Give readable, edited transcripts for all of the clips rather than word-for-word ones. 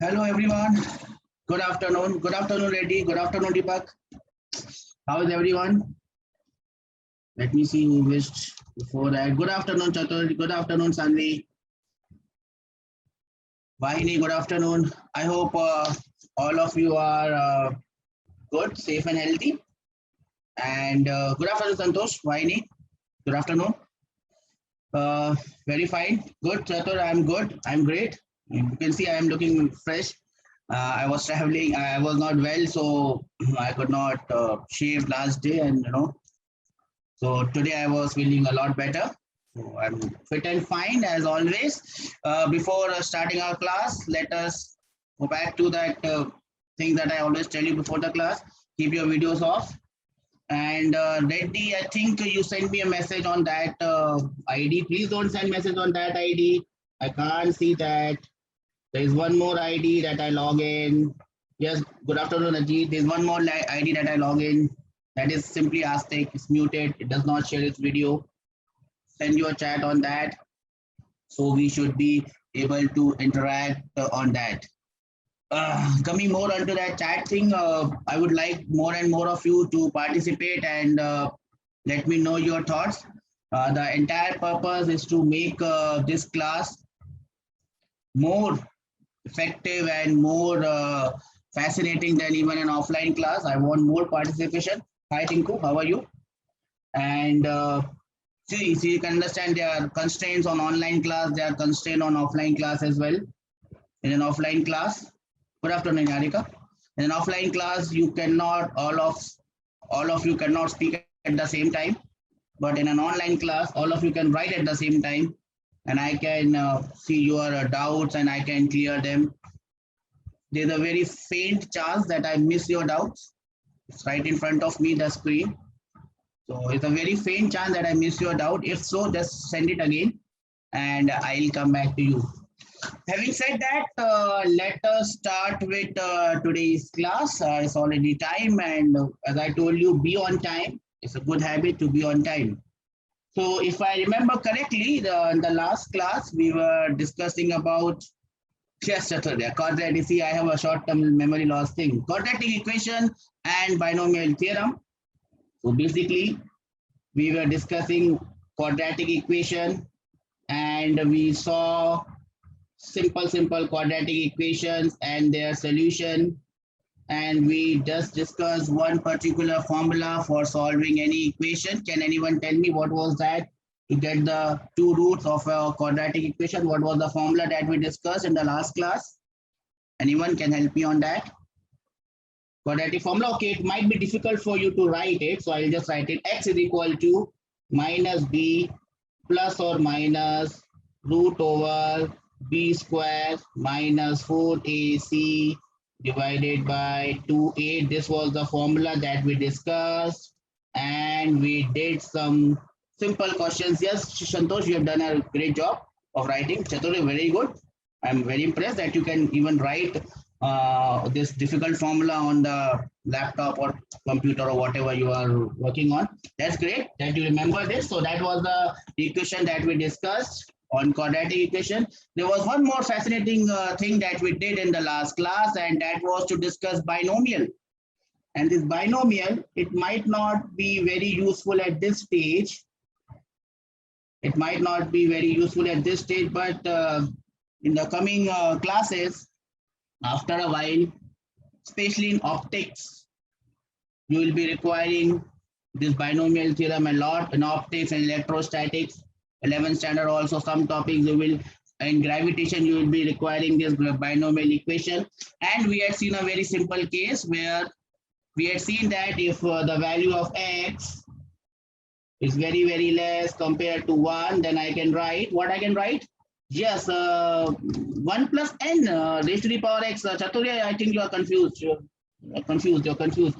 Hello everyone. Good afternoon. Good afternoon, Reddy. Good afternoon, Deepak. How is everyone? Let me see who wished before that. Good afternoon, Chatur. Good afternoon, Sanvi. Vahini, good afternoon. I hope all of you are good, safe, and healthy. And good afternoon, Santosh. Vahini, good afternoon. Uh, very fine. Good, Chatur. I'm good. I'm great. You can see I am looking fresh. I was traveling. I was not well, so I could not shave last day, and so today I was feeling a lot better. So I'm fit and fine as always. Before starting our class, let us go back to that thing that I always tell you before the class. Keep your videos off. And Reddy, I think you sent me a message on that ID. Please don't send message on that ID. I can't see that. There is one more ID that I log in. Yes, good afternoon, Ajit. There's one more ID that I log in. That is simply Aztec. It's muted. It does not share its video. Send you a chat on that. So we should be able to interact on that. Coming more onto that chat thing, I would like more and more of you to participate and let me know your thoughts. The entire purpose is to make this class more effective and more fascinating than even an offline class. I want more participation. Hi Tinku, how are you? And see, you can understand there are constraints on online class, there are constraints on offline class as well. In an offline class, good afternoon, Yarika. In an offline class, you cannot, all of you cannot speak at the same time. But in an online class, all of you can write at the same time, and I can see your doubts and I can clear them. There's a very faint chance that I miss your doubts. It's right in front of me, the screen. So it's a very faint chance that I miss your doubt. If so, just send it again and I'll come back to you. Having said that, let us start with today's class. It's already time, and as I told you, be on time. It's a good habit to be on time. So if I remember correctly, in the last class, we were discussing about, yes, Chaturya, quadratic. See, I have a short-term memory loss thing. Quadratic equation and binomial theorem. So basically, we were discussing quadratic equation and we saw simple quadratic equations and their solution. And we just discussed one particular formula for solving any equation. Can anyone tell me what was that? To get the two roots of a quadratic equation, what was the formula that we discussed in the last class? Anyone can help me on that? Quadratic formula, okay, it might be difficult for you to write it. So I'll just write it. X is equal to minus b plus or minus root over b square minus 4ac divided by 2a. This was the formula that we discussed and we did some simple questions. Yes, Santosh, you have done a great job of writing. Chatur, very good. I'm very impressed that you can even write this difficult formula on the laptop or computer or whatever you are working on. That's great that you remember this. So that was the equation that we discussed on quadratic equation. There was one more fascinating thing that we did in the last class, and that was to discuss binomial. And this binomial, it might not be very useful at this stage. It might not be very useful at this stage, but in the coming classes, after a while, especially in optics, you will be requiring this binomial theorem a lot in optics and electrostatics. 11th standard also some topics you will, in gravitation you will be requiring this binomial equation. And we had seen a very simple case where we had seen that if the value of x is very less compared to 1, then I can write what I can write. Yes, 1 plus n raised to the power x. Chaturya, I think you are confused. You're confused.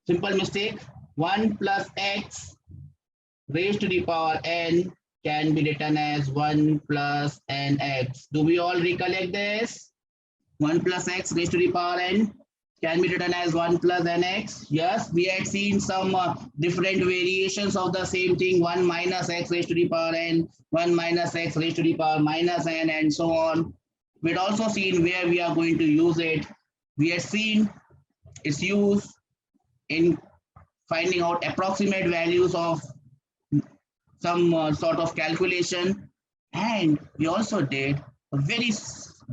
Simple mistake. 1 plus x raised to the power n can be written as 1 plus nx. Do we all recollect this? 1 plus x raised to the power n can be written as 1 plus nx. Yes, we had seen some different variations of the same thing. 1 minus x raised to the power n, 1 minus x raised to the power minus n, and so on. We'd also seen where we are going to use it. We had seen its use in finding out approximate values of some sort of calculation. And we also did a very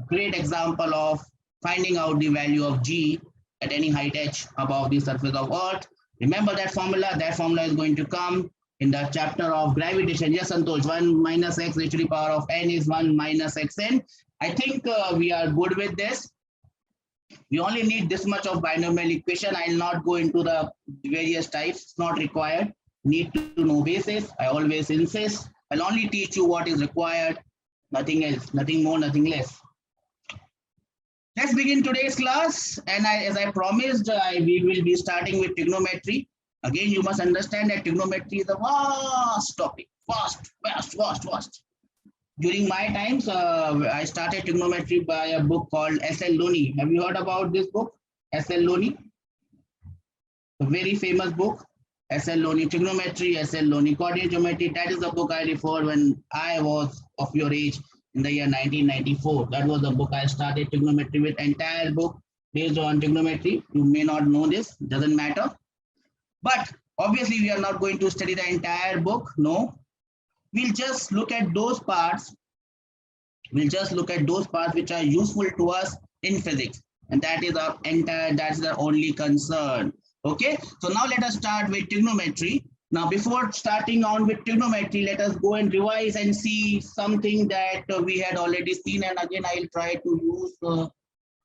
great example of finding out the value of G at any height h above the surface of Earth. Remember that formula? That formula is going to come in the chapter of gravitation. Yes, Santosh, 1 minus x raised to the power of n is 1 minus xn. I think we are good with this. We only need this much of binomial equation. I'll not go into the various types. It's not required. Need to know basis. I always insist. I'll only teach you what is required. Nothing else. Nothing more, nothing less. Let's begin today's class. And as I promised, we will be starting with trigonometry. Again, you must understand that trigonometry is a vast topic. Vast. During my times, I started trigonometry by a book called S.L. Loney. Have you heard about this book? S.L. Loney? A very famous book. S.L. Loney, Trigonometry, S.L. Loney, Coordinate Geometry. That is the book I refer when I was of your age in the year 1994. That was the book I started trigonometry with. Entire book based on trigonometry. You may not know this, doesn't matter. But obviously, we are not going to study the entire book. No. We'll just look at those parts. We'll just look at those parts which are useful to us in physics. And that is our entire, that's the only concern. Okay, so now let us start with trigonometry. Now, before starting on with trigonometry, let us go and revise and see something that we had already seen. And again, I'll try to use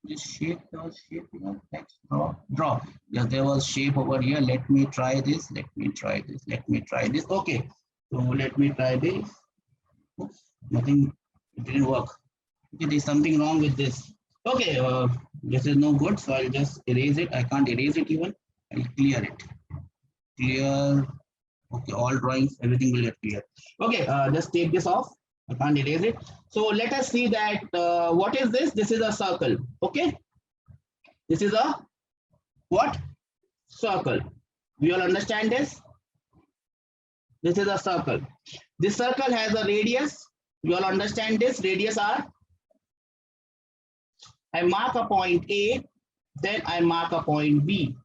this shape, text, draw. Yes, there was shape over here. Let me try this. Okay, so let me try this. Oops, nothing, it didn't work. Okay, there's something wrong with this. Okay, this is no good, so I'll just erase it. I can't erase it even. I'll clear it. Clear. Okay, all drawings, everything will get clear. Okay, just take this off. I can't erase it. So let us see that what is this? This is a circle. Okay, this is a what? Circle. We all understand this? This is a circle. This circle has a radius. You all understand this? Radius R. I mark a point A, then I mark a point B.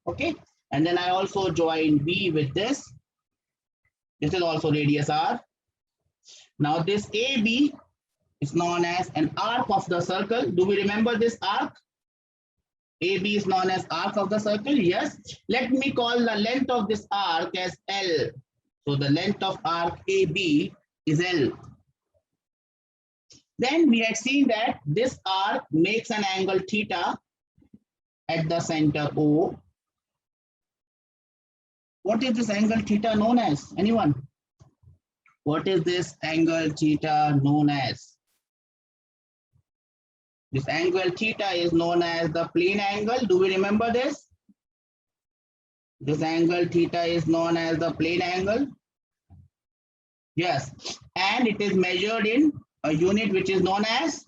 Okay, and then I also join B with this. This is also radius R. Now this AB is known as an arc of the circle. Do we remember this arc? AB is known as arc of the circle. Yes. Let me call the length of this arc as L. So the length of arc AB is L. Then we had seen that this arc makes an angle theta at the center O. What is this angle theta known as? Anyone? What is this angle theta known as? This angle theta is known as the plane angle. Do we remember this? This angle theta is known as the plane angle. Yes, and it is measured in a unit which is known as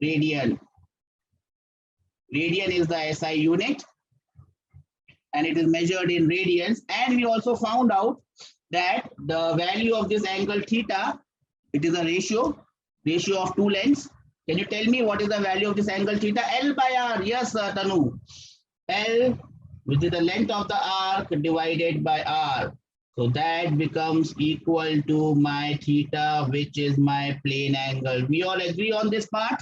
radian. Radian is the SI unit, and it is measured in radians. And we also found out that the value of this angle theta, it is a ratio of two lengths. Can you tell me what is the value of this angle theta? L by R. Yes, Tanu. L, which is the length of the arc, divided by R. So that becomes equal to my theta, which is my plane angle. We all agree on this part?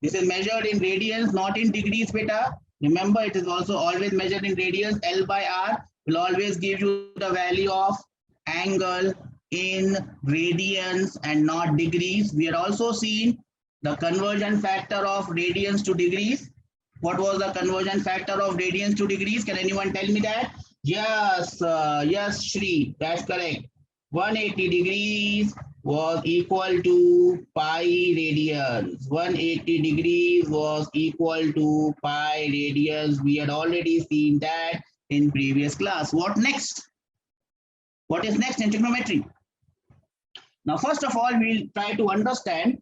This is measured in radians, not in degrees, beta. Remember, it is also always measured in radians. L by R will always give you the value of angle in radians and not degrees. We had also seen the conversion factor of radians to degrees. What was the conversion factor of radians to degrees? Can anyone tell me that? Yes, yes, Shri, that's correct. 180 degrees was equal to pi radians. 180 degrees was equal to pi radians. We had already seen that in previous class. What next? What is next in trigonometry? Now, first of all, we'll try to understand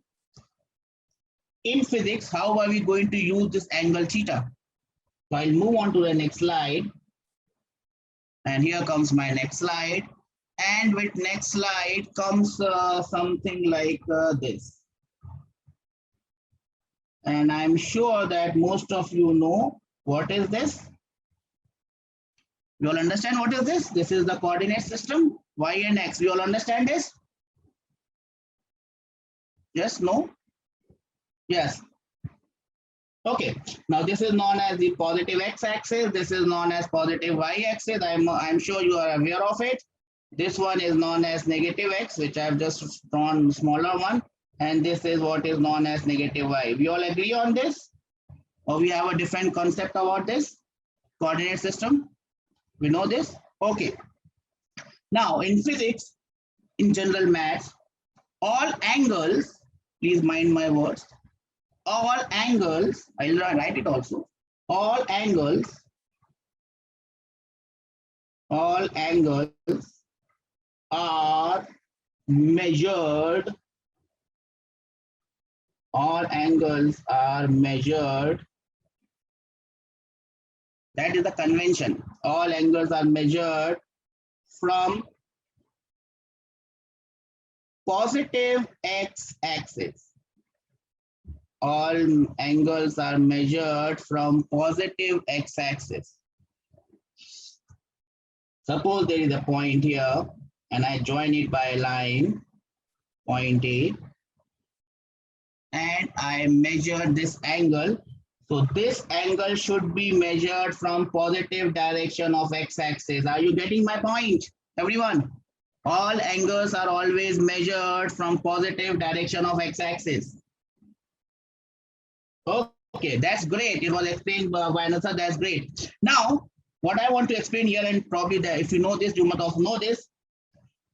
in physics, how are we going to use this angle theta? So I'll move on to the next slide. And here comes my next slide. And with next slide comes something like this. And I'm sure that most of you know what is this. You all understand what is this? This is the coordinate system, y and x. You all understand this? Yes, no? Yes. Okay. Now this is known as the positive x-axis. This is known as positive y-axis. I'm sure you are aware of it. This one is known as negative x, which I've just drawn smaller one. And this is what is known as negative y. We all agree on this? Or we have a different concept about this coordinate system? We know this? Okay. Now in physics, in general maths, all angles, please mind my words, all angles, I'll write it also, all angles are measured, all angles are measured. That is the convention. All angles are measured from positive x-axis. All angles are measured from positive x-axis. Suppose there is a point here and I join it by a line, point A, and I measure this angle. So this angle should be measured from positive direction of x-axis. Are you getting my point, everyone? All angles are always measured from positive direction of x-axis. Okay, that's great. It was explained by Anasa, that's great. Now, what I want to explain here, and probably if you know this, you must also know this.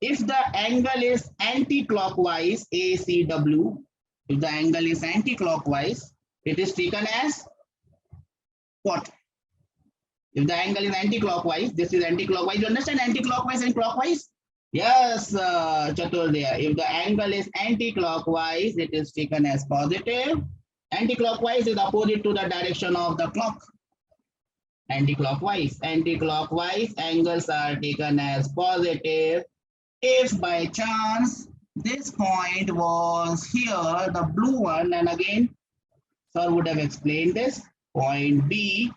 If the angle is anti-clockwise, ACW, if the angle is anti-clockwise, it is taken as what? If the angle is anti-clockwise, this is anti-clockwise. You understand anti-clockwise and clockwise? Yes, Chaturdaya. If the angle is anti-clockwise, it is taken as positive. Anti-clockwise is opposite to the direction of the clock. Anti-clockwise angles are taken as positive. If by chance this point was here, the blue one, and again, sir would have explained this, point B,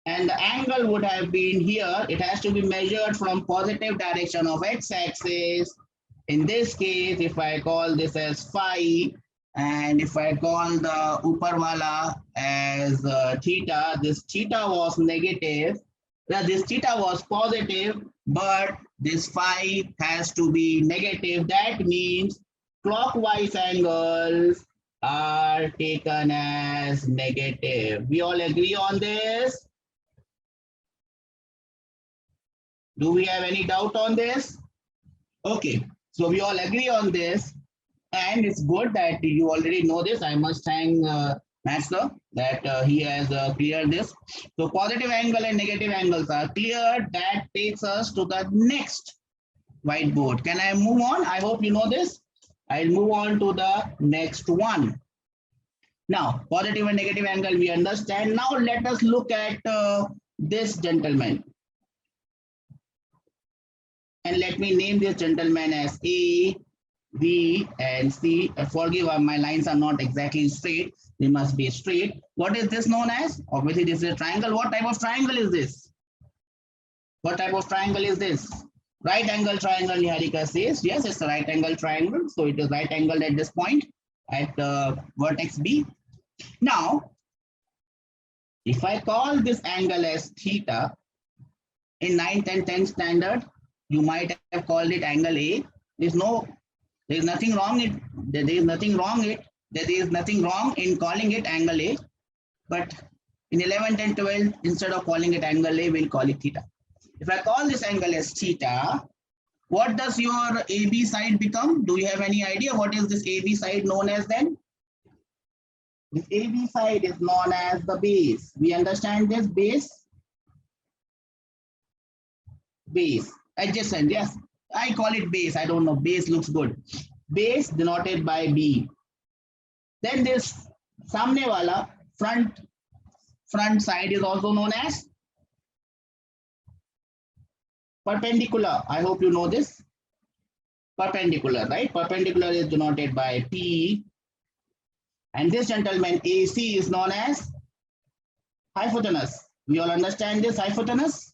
and the angle would have been here, it has to be measured from positive direction of x-axis. In this case, if I call this as phi, and if I call the Uparwala as theta, this theta was negative, this theta was positive, but this phi has to be negative. That means clockwise angles are taken as negative. We all agree on this? Do we have any doubt on this? Okay, so we all agree on this. And it's good that you already know this. I must thank Master that he has cleared this. So positive angle and negative angles are cleared. That takes us to the next whiteboard. Can I move on? I hope you know this. I'll move on to the next one. Now, positive and negative angle we understand. Now let us look at this gentleman. And let me name this gentleman as A, B, and C. Forgive my lines are not exactly straight. They must be straight. What is this known as? Obviously, this is a triangle. What type of triangle is this? What type of triangle is this? Right angle triangle, Niharika says. Yes, it's a right angle triangle. So it is right angled at this point at vertex B. Now, if I call this angle as theta, in 9th and 10th standard, you might have called it angle A. There is nothing wrong in calling it angle A, but in 11th and 12th, instead of calling it angle A, we'll call it theta. If I call this angle as theta, what does your AB side become? Do you have any idea what is this AB side known as then? This AB side is known as the base. We understand this base? Base, adjacent, yes. I call it base. I don't know. Base looks good. Base denoted by B. Then this samne wala front side is also known as perpendicular. I hope you know this. Perpendicular, right? Perpendicular is denoted by P. And this gentleman AC is known as hypotenuse. We all understand this hypotenuse?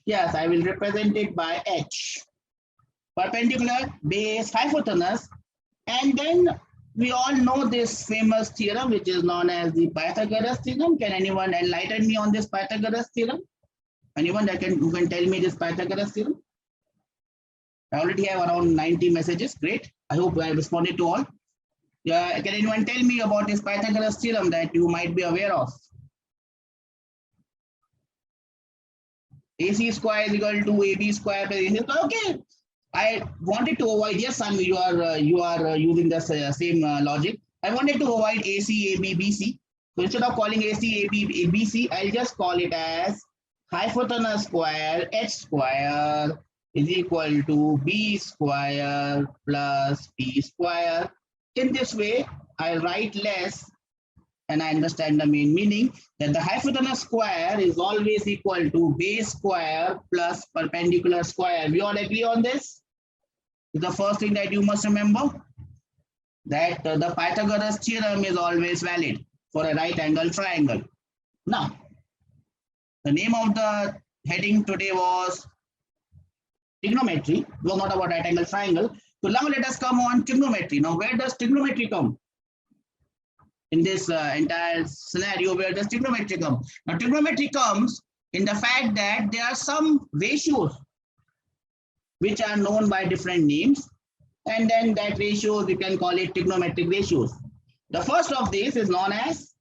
Yes, I will represent it by H. Perpendicular, base, hypotenuse. And then we all know this famous theorem, which is known as the Pythagoras theorem. Can anyone enlighten me on this Pythagoras theorem? Anyone who can tell me this Pythagoras theorem? I already have around 90 messages. Great. I hope I responded to all. Yeah, can anyone tell me about this Pythagoras theorem that you might be aware of? AC square is equal to AB square plus AC square. Okay. I wanted to avoid, yes, Sam, you are using the same logic. I wanted to avoid AC, AB, BC. So instead of calling AC, AB, BC, I'll just call it as hypotenuse square H square is equal to B square plus P square. In this way, I write less and I understand the main meaning that the hypotenuse square is always equal to base square plus perpendicular square. We all agree on this? The first thing that you must remember that the Pythagoras theorem is always valid for a right angle triangle. Now, the name of the heading today was trigonometry. It was not about right angle triangle. So now let us come on trigonometry. Now, where does trigonometry come? In this entire scenario, where does trigonometry come? Now, trigonometry comes in the fact that there are some ratios which are known by different names, and then that ratios we can call it trigonometric ratios. The first of these is known as,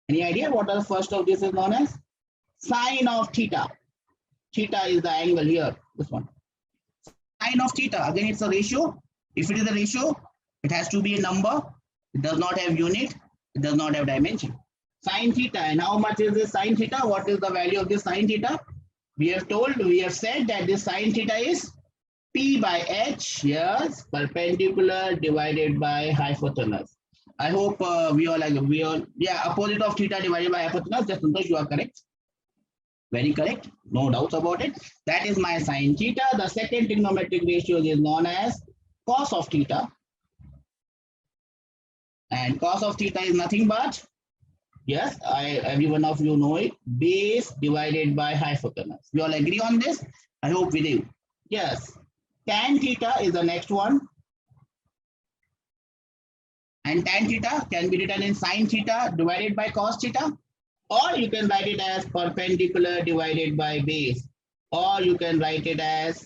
any idea what the first of this is known as? Sine of theta. Theta is the angle here, this one. Sine of theta, again it's a ratio. If it is a ratio, it has to be a number. It does not have unit, it does not have dimension. Sine theta, and how much is this sine theta? What is the value of this sine theta? We have said that this sine theta is P by H, yes, perpendicular divided by hypotenuse. I hope yeah, opposite of theta divided by hypotenuse. Just Santosh, you are correct. Very correct, no doubts about it. That is my sine theta. The second trigonometric ratio is known as cos of theta. And cos of theta is nothing but, yes, every one of you know it, base divided by hypotenuse. We all agree on this? I hope we do. Yes, tan theta is the next one. And tan theta can be written in sine theta divided by cos theta. Or you can write it as perpendicular divided by base. Or you can write it as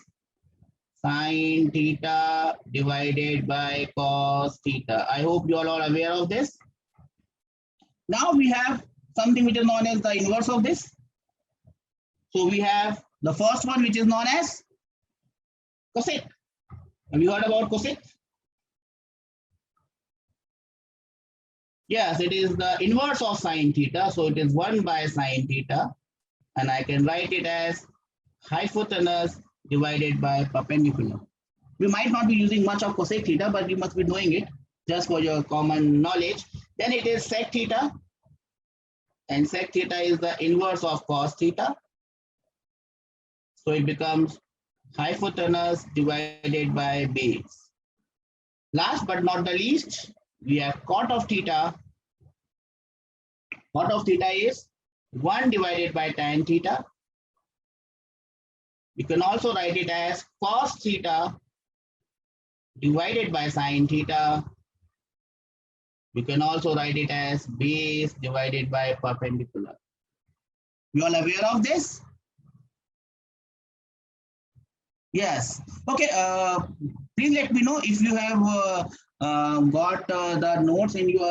sine theta divided by cos theta. I hope you all are aware of this. Now we have something which is known as the inverse of this. So we have the first one which is known as cosec. Have you heard about cosec? Yes, it is the inverse of sine theta. So it is 1 by sine theta. And I can write it as hypotenuse divided by perpendicular. We might not be using much of cosec theta, but you must be knowing it just for your common knowledge. Then it is sec theta. And sec theta is the inverse of cos theta. So it becomes hypotenuse divided by base. Last but not the least, we have cot of theta. Cot of theta is 1 divided by tan theta. You can also write it as cos theta divided by sine theta. You can also write it as base divided by perpendicular. You all aware of this? Yes. Okay. Please let me know if you have got the notes in your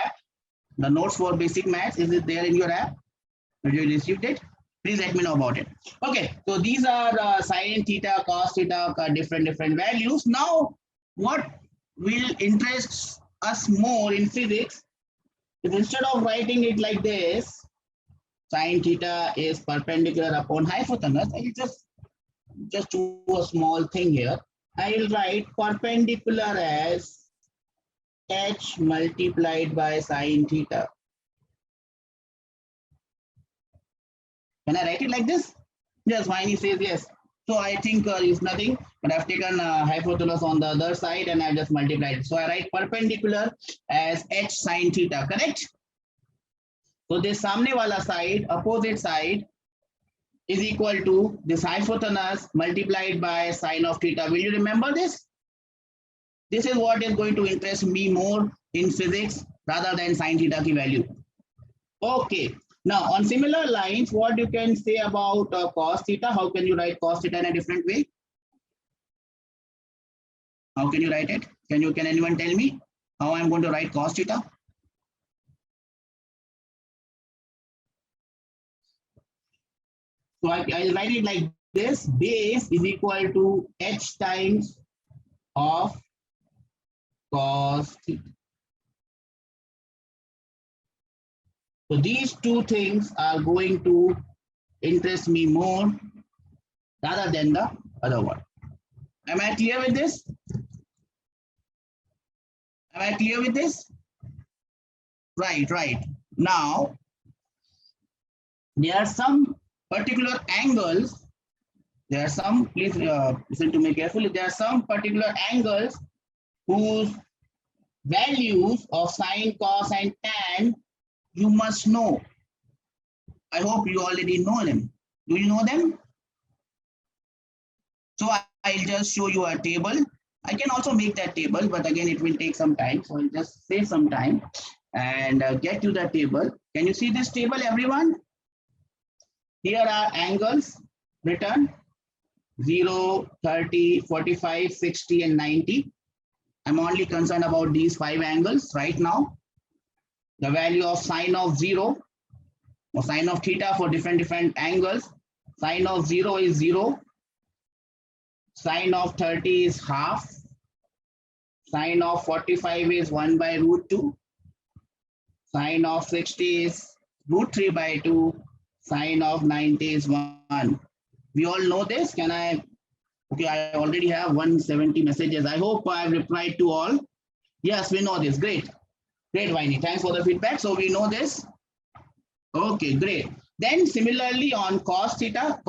app. The notes for basic maths, is it there in your app? Have you received it? Please let me know about it. Okay. So these are sine theta, cos theta, different values. Now, what will interest us more in physics is instead of writing it like this, sine theta is perpendicular upon hypotenuse, I will just do a small thing here. I will write perpendicular as h multiplied by sine theta. Can I write it like this? Yes, Vaini says yes. So I think it's nothing, but I've taken hypotenuse on the other side and I've just multiplied. So I write perpendicular as h sine theta, correct? So this samne wala side, opposite side, is equal to this hypotenuse multiplied by sine of theta. Will you remember this? This is what is going to interest me more in physics rather than sine theta ki value. Okay. Now on similar lines, what you can say about cos theta? How can you write cos theta in a different way? How can you write it? Can anyone tell me how I'm going to write cos theta? So I'll write it like this: base is equal to h times of cos theta. So these two things are going to interest me more rather than the other one. Am I clear with this? Am I clear with this? Right. Now, there are some particular angles. There are some, please listen to me carefully. There are some particular angles whose values of sine, cos, and tan you must know. I hope you already know them. Do you know them? So I'll just show you a table. I can also make that table, but again, it will take some time. So I'll just save some time and get to the table. Can you see this table, everyone? Here are angles written 0, 30, 45, 60, and 90. I'm only concerned about these 5 angles right now. The value of sine of 0 or sine of theta for different angles. Sine of 0 is 0. Sine of 30 is half. Sine of 45 is 1 by root 2. Sine of 60 is root 3 by 2. Sine of 90 is 1. We all know this. Can I? Okay, I already have 170 messages. I hope I've replied to all. Yes, we know this. Great. Great, Vaini. Thanks for the feedback. So we know this. Okay, great. Then similarly on cos theta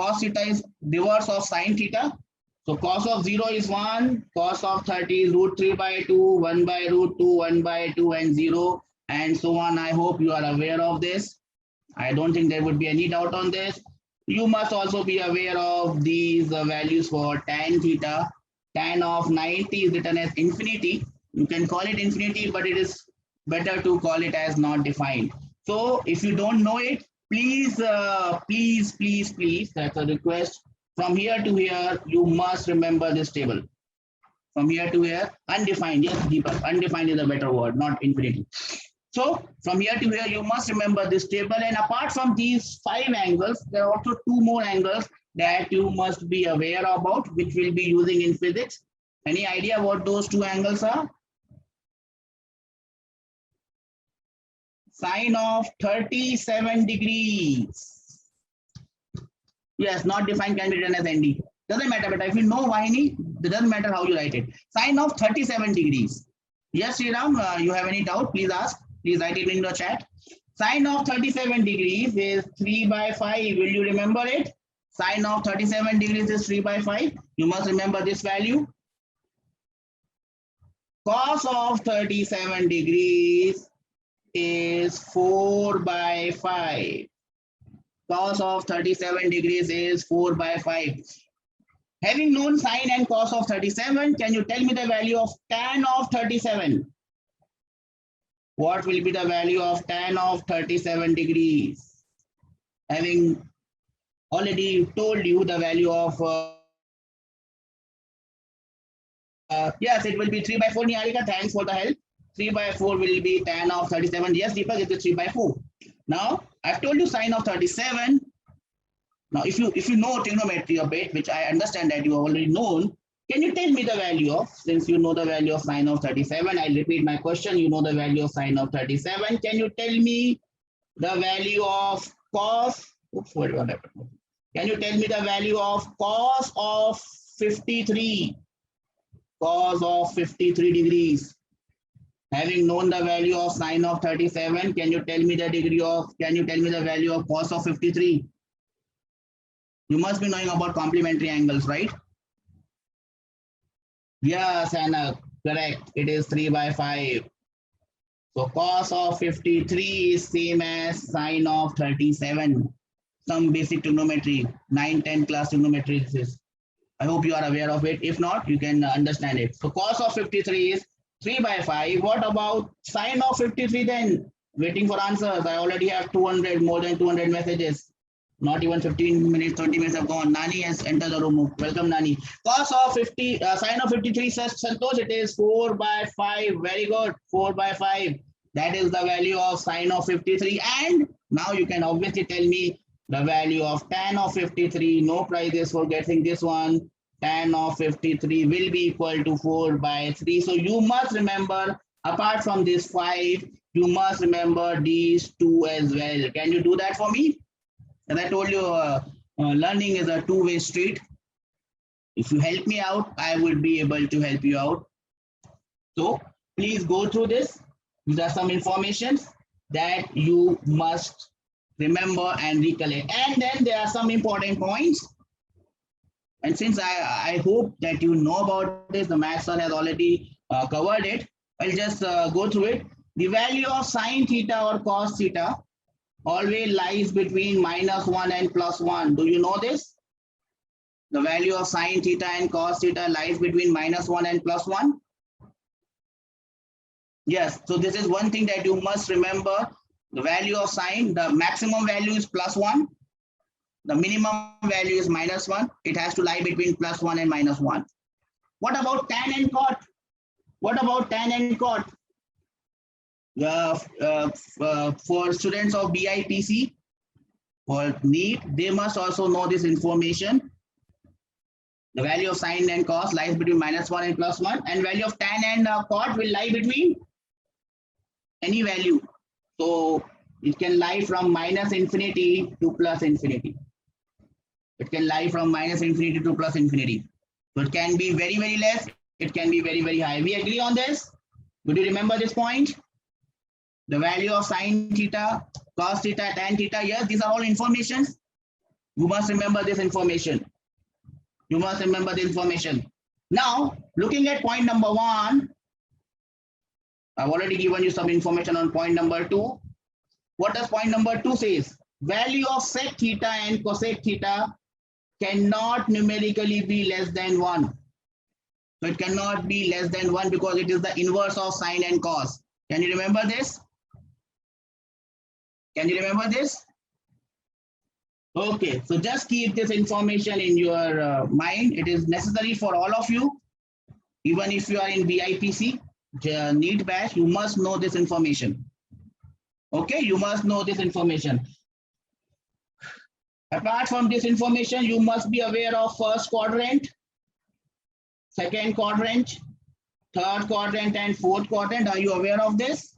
is reverse of sine theta. So cos of 0 is 1, cos of 30 is root 3 by 2, 1 by root 2, 1 by 2, and 0, and so on. I hope you are aware of this. I don't think there would be any doubt on this. You must also be aware of these values for tan theta. Tan of 90 is written as infinity. You can call it infinity, but it is better to call it as not defined. So if you don't know it, please, please, that's a request. From here to here, you must remember this table. From here to here, undefined. Yes, Deepak, undefined is a better word, not infinity. So from here to here, you must remember this table. And apart from these 5 angles, there are also 2 more angles that you must be aware about, which we'll be using in physics. Any idea what those 2 angles are? Sine of 37 degrees. Yes, not defined can be written as ND. Doesn't matter, but if you know Vaini, it doesn't matter how you write it. Sine of 37 degrees. Yes, Sriram, you have any doubt? Please ask. Please write it in the chat. Sine of 37 degrees is 3 by 5. Will you remember it? Sine of 37 degrees is 3 by 5. You must remember this value. Cos of 37 degrees is 4 by 5. Cos of 37 degrees is 4 by 5. Having known sine and cos of 37, can you tell me the value of tan of 37? What will be the value of tan of 37 degrees? Having already told you the value of, yes, it will be 3 by 4, Niharika, thanks for the help. 3 by 4 will be tan of 37. Yes, Deepak, it is 3 by 4. Now, I've told you sine of 37. Now, if you know trigonometry a bit, which I understand that you have already known, can you tell me the value of, since you know the value of sine of 37, I'll repeat my question, you know the value of sine of 37, can you tell me the value of cos, oops, what happened? Can you tell me the value of cos of 53? Cos of 53 degrees. Having known the value of sine of 37, can you tell me the value of cos of 53? You must be knowing about complementary angles, right? Yes, Anna, correct. It is 3 by 5. So cos of 53 is same as sine of 37. Some basic trigonometry, 9-10 class trigonometry this is. I hope you are aware of it. If not, you can understand it. So cos of 53 is 3 by 5. What about sine of 53 then? Waiting for answers. I already have 200, more than 200 messages. Not even 15 minutes, 20 minutes have gone. Nani has entered the room. Welcome, Nani. Cos of 50, sine of 53, Santosh, it is 4 by 5. Very good. 4 by 5. That is the value of sine of 53. And now you can obviously tell me the value of tan of 53. No prizes for guessing this one. Tan of 53 will be equal to 4 by 3. So you must remember, apart from this 5, you must remember these 2 as well. Can you do that for me? As I told you, learning is a two-way street. If you help me out, I will be able to help you out. So please go through this. These are some information that you must remember and recollect. And then there are some important points. And since I hope that you know about this, the math sir has already covered it. I'll just go through it. The value of sine theta or cos theta always lies between -1 and +1. Do you know this? The value of sine theta and cos theta lies between -1 and +1. Yes, so this is one thing that you must remember. The value of sine, the maximum value is +1. The minimum value is -1. It has to lie between +1 and -1. What about tan and cot? What about tan and cot? For students of BIPC, for NEET, they must also know this information. The value of sine and cos lies between -1 and +1, and value of tan and cot will lie between any value. So it can lie from -infinity to +infinity. It can lie from -infinity to +infinity. So it can be very, very less. It can be very, very high. We agree on this? Would you remember this point? The value of sine theta, cos theta, tan theta. Yes, these are all informations. You must remember this information. You must remember the information. Now, looking at point number 1, I've already given you some information on point number 2. What does point number 2 says? Value of sec theta and cosec theta cannot numerically be less than 1. So it cannot be less than 1 because it is the inverse of sine and cos. Can you remember this? Can you remember this? Okay, so just keep this information in your mind. It is necessary for all of you. Even if you are in BIPC, NEET batch, you must know this information. Okay, you must know this information. Apart from this information, you must be aware of first quadrant, second quadrant, third quadrant, and fourth quadrant. Are you aware of this?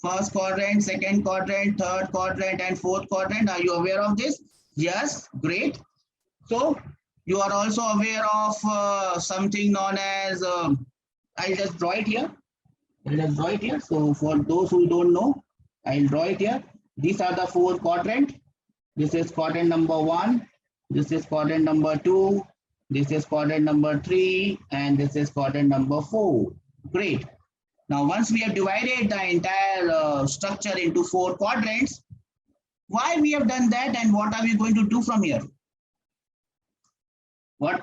First quadrant, second quadrant, third quadrant, and fourth quadrant. Are you aware of this? Yes, great. So you are also aware of something known as, I'll just draw it here. So for those who don't know, I'll draw it here. These are the 4 quadrants. This is quadrant number 1. This is quadrant number 2. This is quadrant number 3. And this is quadrant number 4. Great. Now, once we have divided the entire structure into 4 quadrants, why we have done that and what are we going to do from here? What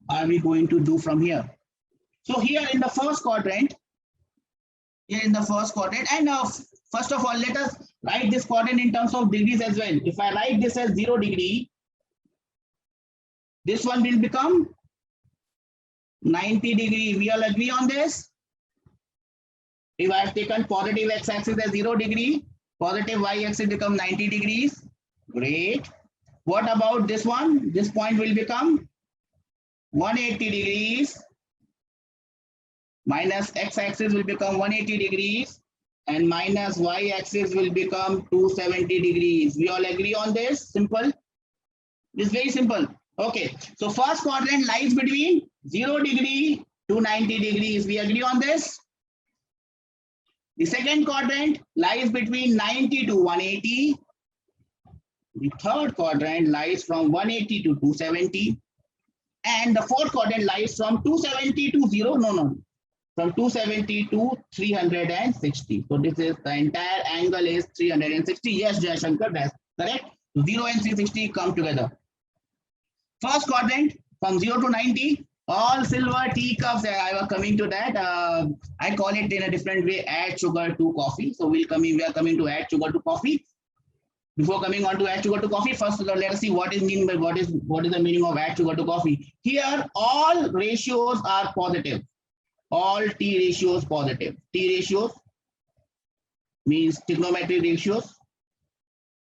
are we going to do from here? So here in the first quadrant, and first of all, let us write this quadrant in terms of degrees as well. If I write this as 0 degree, this one will become 90 degree. We all agree on this? If I have taken positive x-axis as 0 degree, positive y-axis become 90 degrees. Great. What about this one? This point will become 180 degrees. Minus x-axis will become 180 degrees. And minus y-axis will become 270 degrees. We all agree on this? Simple. It's very simple. Okay. So first quadrant lies between 0 degree to 90 degrees. We agree on this? The second quadrant lies between 90 to 180. The third quadrant lies from 180 to 270, and the fourth quadrant lies from 270 to 0. No, from 270 to 360. So this is the entire angle is 360. Yes, Jayashankar, that's correct. 0 and 360 come together. First quadrant from 0 to 90, all silver teacups. I was coming to that. I call it in a different way, add sugar to coffee. So we are coming to add sugar to coffee. Before coming on to add sugar to coffee, first let us see what is mean by what is the meaning of add sugar to coffee. Here, all ratios are positive. All T ratios positive. T ratios means trigonometric ratios.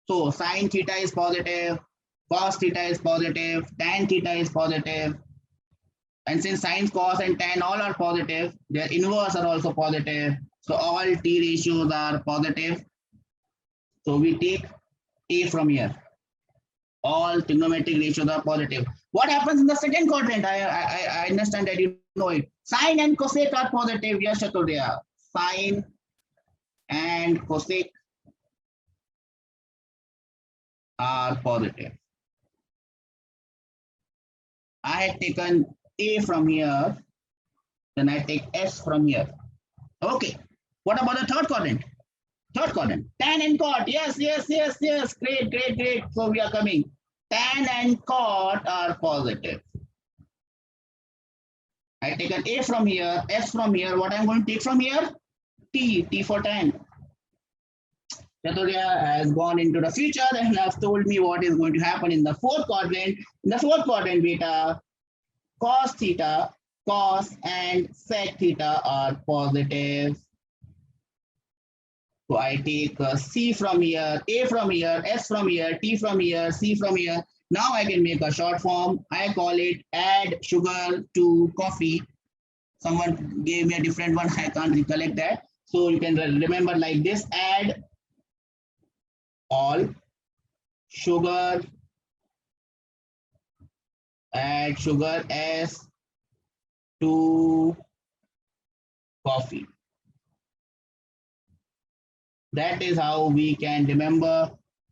So sine theta is positive, cos theta is positive, tan theta is positive. And since sine, cos, and tan all are positive, their inverse are also positive. So all T ratios are positive. So we take A from here. All trigonometric ratios are positive. What happens in the second quadrant? I understand that you know it. Sine and cosec are positive. Yes, Chaturya. Sine and cosec are positive. I had taken A from here, then I take S from here. Okay. What about the third quadrant? Third quadrant. Tan and cot. Yes. Great. So we are coming. Tan and cot are positive. I take an A from here, S from here. What I'm going to take from here? T for tan. Chaturya has gone into the future and has told me what is going to happen in the fourth quadrant. In the fourth quadrant, beta, cos theta, cos and sec theta are positive. So I take C from here, A from here, S from here, T from here, C from here. Now I can make a short form. I call it add sugar to coffee. Someone gave me a different one. I can't recollect that. So you can remember like this: add all sugar, add sugar S to coffee. That is how we can remember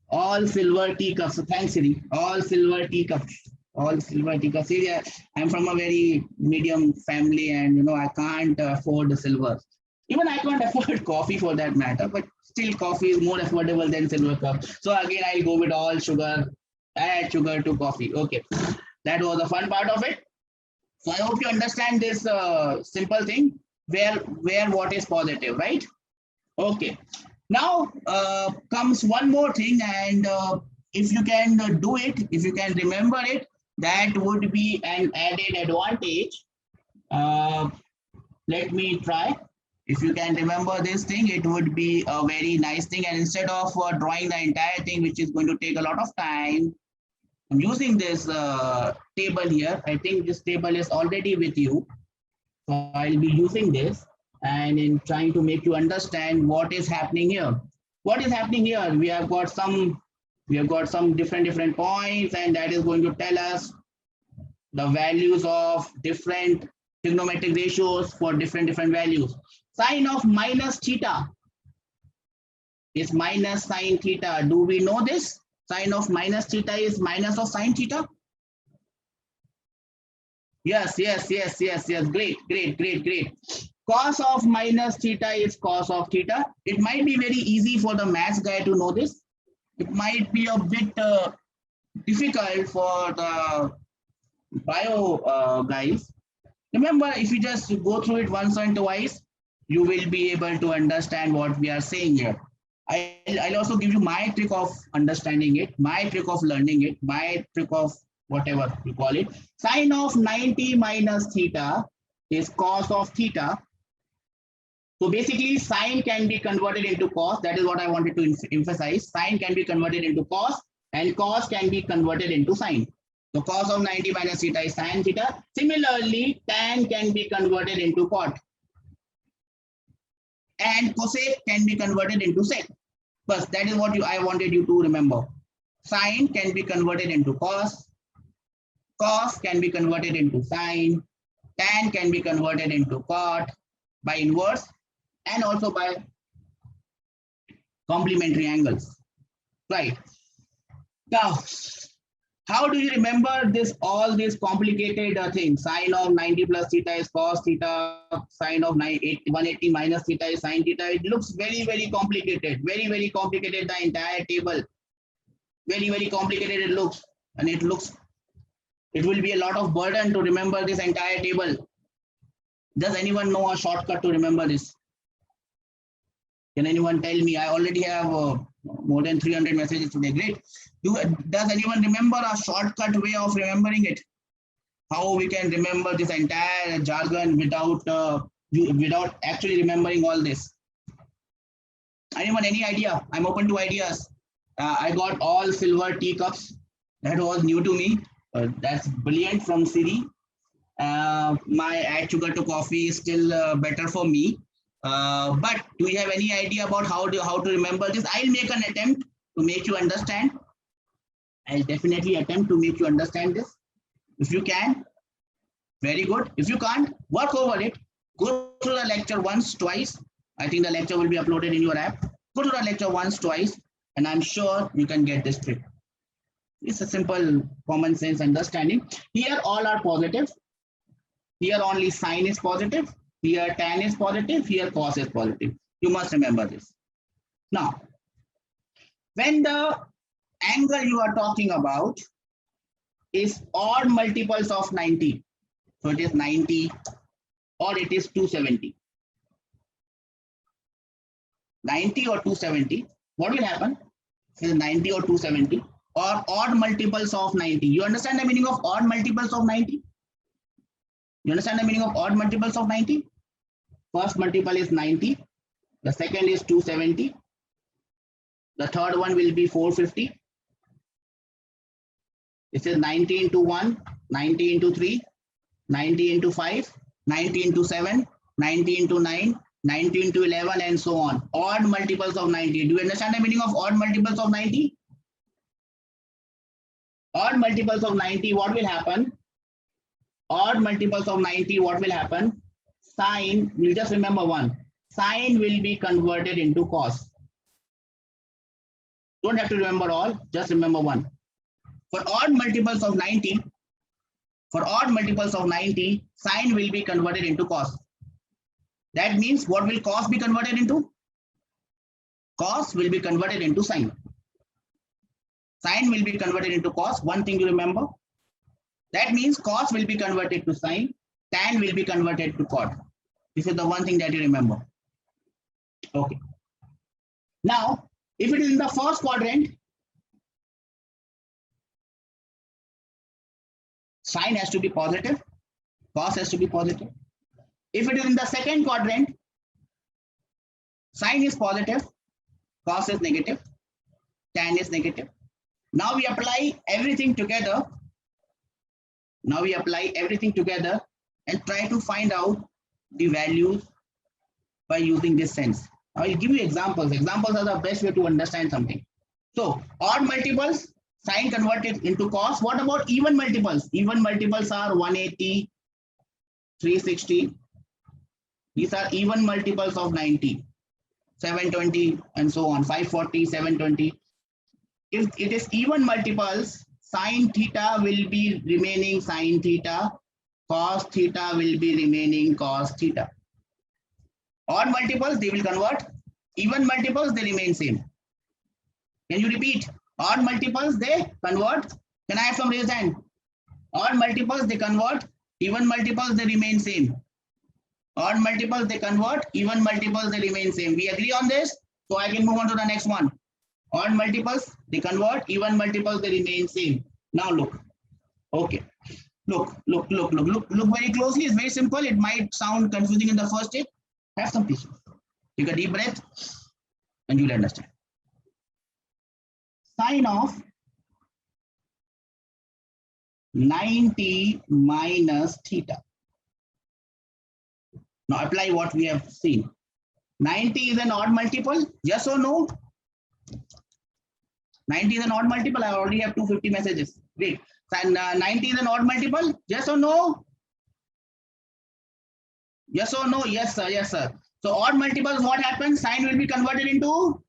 all silver teacups. So thanks, Siri. All silver teacups. All silver teacups. See, I'm from a very medium family, and I can't afford the silver. Even I can't afford coffee for that matter, but still coffee is more affordable than silver cup. So again, I'll go with all sugar, add sugar to coffee. Okay, that was the fun part of it. So I hope you understand this simple thing where what is positive, right? Okay. Now comes one more thing, and if you can do it, if you can remember it, that would be an added advantage. Let me try. If you can remember this thing, it would be a very nice thing. And instead of drawing the entire thing, which is going to take a lot of time, I'm using this table here. I think this table is already with you. So I'll be using this and in trying to make you understand what is happening here. What is happening here? We have got some different points, and that is going to tell us the values of different trigonometric ratios for different values. Sine of minus theta is minus sine theta. Do we know this? Sine of minus theta is minus of sine theta. Yes. Great. Cos of minus theta is cos of theta. It might be very easy for the maths guy to know this. It might be a bit difficult for the bio guys. Remember, if you just go through it once and twice, you will be able to understand what we are saying here. I'll also give you my trick of understanding it, my trick of learning it, my trick of whatever you call it. Sine of 90 minus theta is cos of theta. So basically, sine can be converted into cos. That is what I wanted to emphasize. Sine can be converted into cos, and cos can be converted into sine. So cos of 90 minus theta is sine theta. Similarly, tan can be converted into cot, and cosec can be converted into sec. But that is what I wanted you to remember. Sine can be converted into cos, cos can be converted into sine, tan can be converted into cot by inverse, and also by complementary angles, right? Now, how do you remember this? All these complicated things. Sine of 90 plus theta is cos theta. Sine of 180 minus theta is sine theta. It looks very complicated. Very complicated. The entire table. Very complicated it looks, and it will be a lot of burden to remember this entire table. Does anyone know a shortcut to remember this? Can anyone tell me? I already have more than 300 messages today. Great. Does anyone remember a shortcut way of remembering it? How we can remember this entire jargon without actually remembering all this? Anyone, any idea? I'm open to ideas. I got all silver teacups. That was new to me. That's brilliant from Siri. My add sugar to coffee is still better for me. But do you have any idea about how to remember this? I'll make an attempt to make you understand. I'll definitely attempt to make you understand this. If you can, very good. If you can't, work over it. Go through the lecture once, twice. I think the lecture will be uploaded in your app. Go to the lecture once, twice, and I'm sure you can get this trick. It's a simple common sense understanding. Here all are positive. Here only sine is positive. Here tan is positive. Here cos is positive. You must remember this. Now, when the angle you are talking about is odd multiples of 90, so it is 90 or it is 270. 90 or 270, what will happen? It is 90 or 270 or odd multiples of 90. You understand the meaning of odd multiples of 90? You understand the meaning of odd multiples of 90? First multiple is 90. The second is 270. The third one will be 450. This is 90 into 1, 90 into 3, 90 into 5, 90 into 7, 90 into 9, 90 into 11, and so on. Odd multiples of 90. Do you understand the meaning of odd multiples of 90? Odd multiples of 90, what will happen? Odd multiples of 90, what will happen? Sine, we'll just remember one. Sine will be converted into cos. Don't have to remember all, just remember one. For odd multiples of 90, sine will be converted into cos. That means what will cos be converted into? Cos will be converted into sine. Sine will be converted into cos. One thing you remember. That means cos will be converted to sine. Tan will be converted to cot. This is the one thing that you remember. Okay. Now, if it is in the first quadrant, sine has to be positive. Cos has to be positive. If it is in the second quadrant, sine is positive, cos is negative, tan is negative. Now we apply everything together. And try to find out the values by using this sense. I will give you examples. Examples are the best way to understand something. So odd multiples, sine converted into cos. What about even multiples? Even multiples are 180, 360. These are even multiples of 90, 720, and so on, 540, 720. If it is even multiples, sine theta will be remaining sine theta, cos theta will be remaining cos theta. Odd multiples, they will convert. Even multiples, they remain same. Can you repeat? Odd multiples, they convert. Can I have some raised hand? Odd multiples, they convert. Even multiples, they remain same. Odd multiples, they convert. Even multiples, they remain same. We agree on this? So I can move on to the next one. Odd multiples, they convert. Even multiples, they remain same. Now look. Okay. Look very closely. It's very simple. It might sound confusing in the first step. Have some patience. Take a deep breath and you'll understand. Sine of 90 minus theta. Now apply what we have seen. 90 is an odd multiple. Yes or no? 90 is an odd multiple. I already have 250 messages. Great. And 90 is an odd multiple. Yes or no? Yes or no? Yes, sir. Yes, sir. So odd multiples, what happens? Sine will be converted into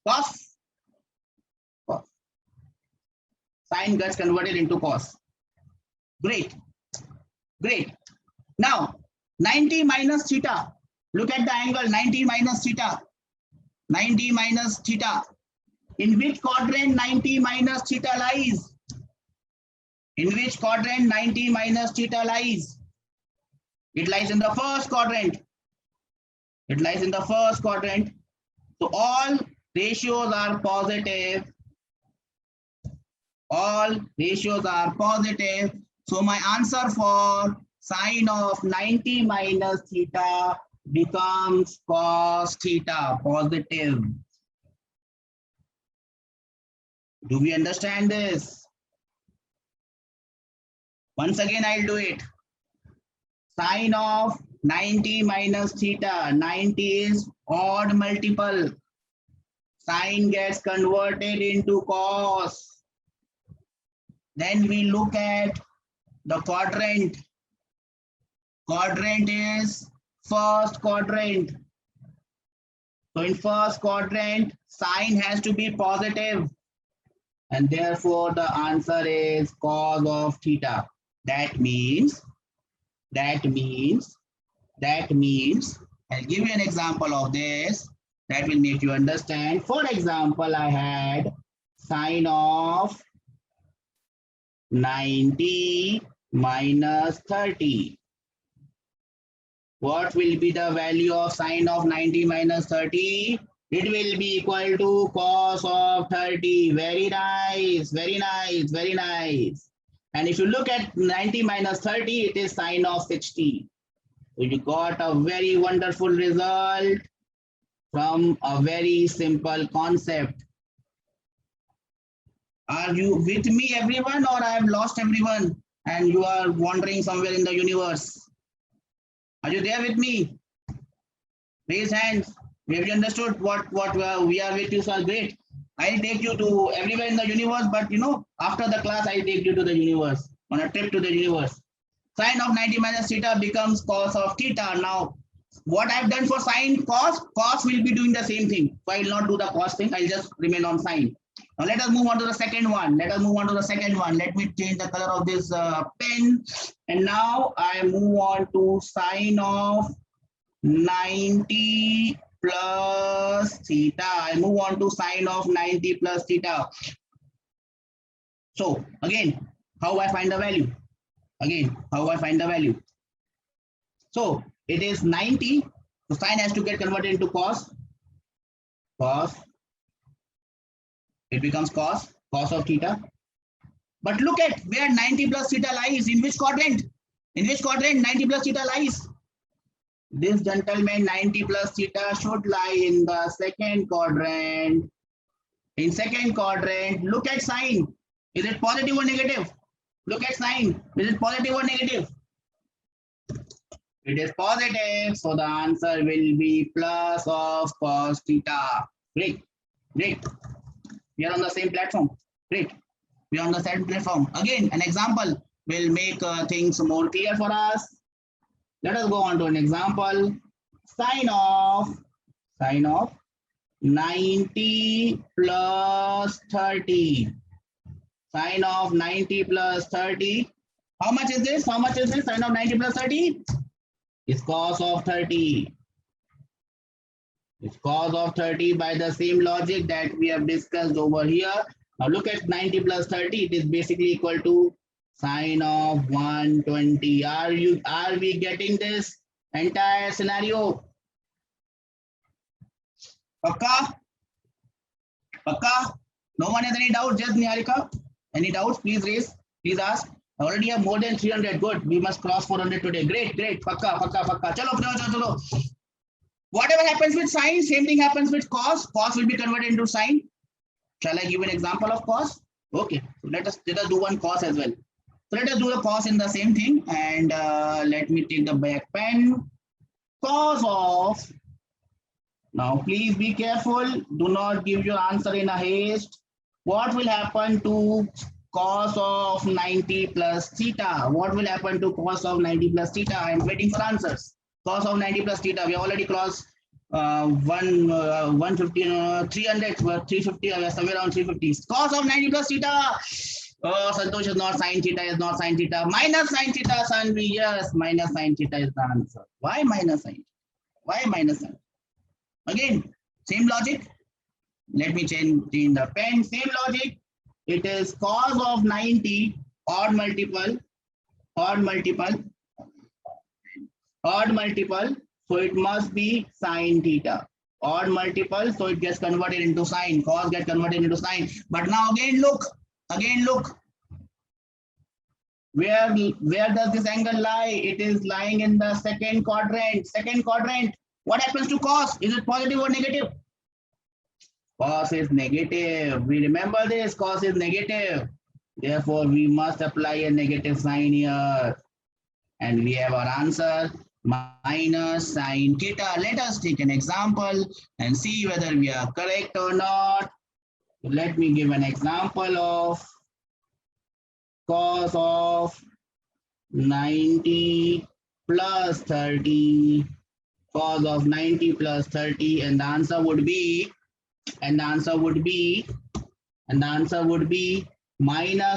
Cos. Cos. Sine gets converted into cos. Great. Great. Now, 90 minus theta. Look at the angle 90 minus theta. 90 minus theta. In which quadrant 90 minus theta lies? In which quadrant 90 minus theta lies? It lies in the first quadrant. It lies in the first quadrant. So all ratios are positive. All ratios are positive. So my answer for sine of 90 minus theta becomes cos theta, positive. Do we understand this? Once again, I'll do it. Sine of 90 minus theta. 90 is odd multiple. Sine gets converted into cos. Then we look at the quadrant. Quadrant is first quadrant. So in first quadrant, sine has to be positive. And therefore the answer is cos of theta. That means, I'll give you an example of this that will make you understand. For example, I had sine of 90 minus 30. What will be the value of sine of 90 minus 30? It will be equal to cos of 30. Very nice, very nice, very nice. And if you look at 90 minus 30, it is sine of 60. So you got a very wonderful result from a very simple concept. Are you with me, everyone, or I have lost everyone and you are wandering somewhere in the universe? Are you there with me? Raise hands. Have you understood what we are with you? So great. I'll take you to everywhere in the universe, but after the class, I'll take you to the universe, on a trip to the universe. Sine of 90 minus theta becomes cos of theta. Now, what I've done for sine, cos will be doing the same thing. So I will not do the cos thing. I'll just remain on sine. Now let us move on to the second one. Let me change the color of this pen. And now I move on to sine of 90 plus theta. I move on to sine of 90 plus theta. So again, how I find the value? So it is 90. So sine has to get converted into cos. It becomes cos of theta. But look at where 90 plus theta lies. In which quadrant? 90 plus theta lies? This gentleman, 90 plus theta should lie in the second quadrant. In second quadrant, look at sine. Is it positive or negative? Look at sine. Is it positive or negative? It is positive. So the answer will be plus of cos theta. Great. We are on the same platform. Great. We are on the same platform. Again, an example will make things more clear for us. Let us go on to an example. Sine of 90 plus 30. Sine of 90 plus 30. How much is this? Sine of 90 plus 30 is cos of 30. It's cos of 30 by the same logic that we have discussed over here. Now look at 90 plus 30. It is basically equal to sine of 120. Are we getting this entire scenario? Pakka? No one has any doubt? Just Niharika? Any doubts? Please raise. Please ask. I already have more than 300. Good. We must cross 400 today. Great. Pakka. Chalo. Whatever happens with sine, same thing happens with cos. Cos will be converted into sine. Shall I give an example of cos? Okay. So let us do one cos as well. So let us do the cos in the same thing. And let me take the back pen. Cos of. Now please be careful. Do not give your answer in a haste. What will happen to cos of 90 plus theta? What will happen to cos of 90 plus theta? I am waiting for answers. Cos of 90 plus theta. We already crossed 150, 300, 350, somewhere around 350. Cos of 90 plus theta. Oh, Santosh is not sin theta, is not sin theta. Minus sin theta, Sanvi, yes, minus sin theta is the answer. Why minus sin? Why minus sin? Again, same logic. Let me change the pen. Same logic. It is cos of 90 odd multiple, odd multiple, odd multiple. So it must be sin theta. Odd multiple, so it gets converted into sine. Cos gets converted into sine. But now again look. Where does this angle lie? It is lying in the second quadrant. Second quadrant. What happens to cos? Is it positive or negative? Cos is negative. We remember this. Cos is negative. Therefore, we must apply a negative sign here. And we have our answer minus sine theta. Let us take an example and see whether we are correct or not. Let me give an example of cos of 90 plus 30. Cos of 90 plus 30, and the answer would be minus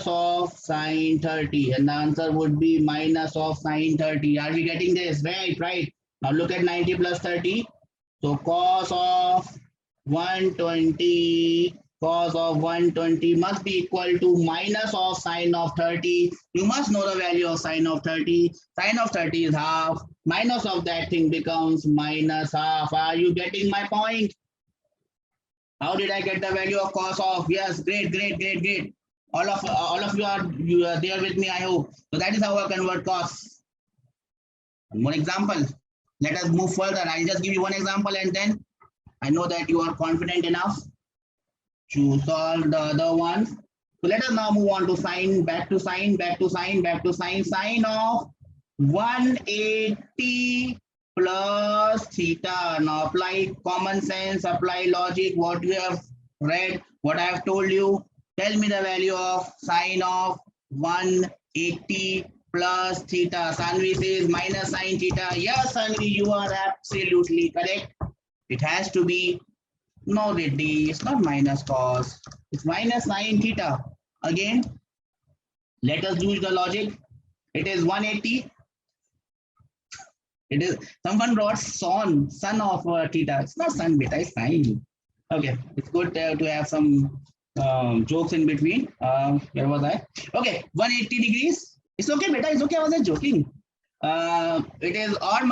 of sine 30, and the answer would be minus of sine 30. Are we getting this? Right. Now look at 90 plus 30. So cos of 120 must be equal to minus of sine of 30. You must know the value of sine of 30. Sine of 30 is half. Minus of that thing becomes minus half. Are you getting my point? How did I get the value of cos of? Yes, great. All of you are there with me, I hope. So that is how I convert cos. One more example. Let us move further. I'll just give you one example, and then I know that you are confident enough to solve the other ones. So let us now move on to sine, back to sine. Sine of 180 plus theta. Now apply common sense, apply logic, what you have read, what I have told you. Tell me the value of sine of 180 plus theta. Sanvi says minus sine theta. Yes, Sanvi, you are absolutely correct. It has to be, no, it's not minus cos. It's minus sine theta. Again, let us use the logic. It is 180. It is, someone wrote son of theta. It's not son, beta, it's sine. Okay, it's good to have some jokes in between. Where was I? Okay, 180 degrees. It's okay, beta. It's okay. I wasn't joking. It is odd